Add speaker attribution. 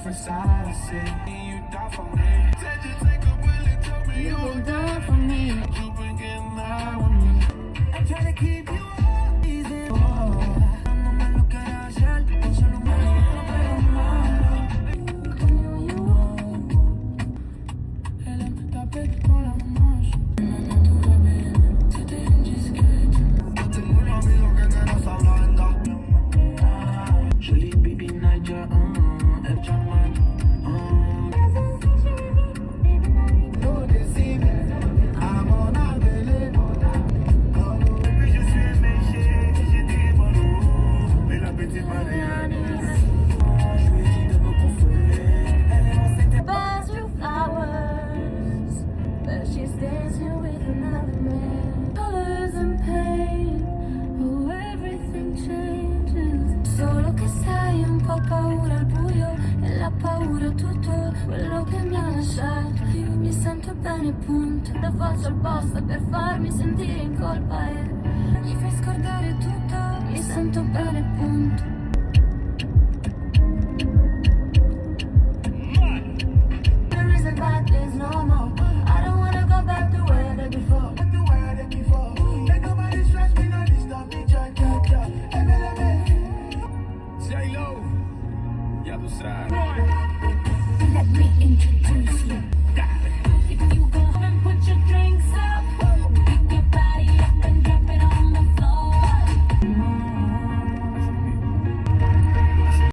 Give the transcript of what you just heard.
Speaker 1: different side of it. You die for me. Said you take a bullet, tell me you will die for me. You been getting high with me. I'm trying to keep you up, easy. No me lo quiero hacer, con solo un beso, pero malo. Elle aime taper dans la manche. Jolie baby Naija, elle charmante. No deceive, I'm on a délai. Depuis je suis méché, j'ai dit bonjour. Mais la petite Marianne, je lui ai dit de me consoler. Elle est enceinte.
Speaker 2: Buys you flowers, but she's dancing with another man. Colors and pain, oh everything changes. Solo che sai un po' paura al buio e la paura tutto quello che mi ha lasciato. Io mi sento bene punto, la faccio apposta per farmi sentire in colpa e mi fai scordare tutto. Mi sento bene punto. There isn't bad days no more. I don't wanna go back to where I did before.
Speaker 1: Let nobody stress me, no disturb me, ja. Say low, ya lo sabes.
Speaker 2: Let me introduce you. If you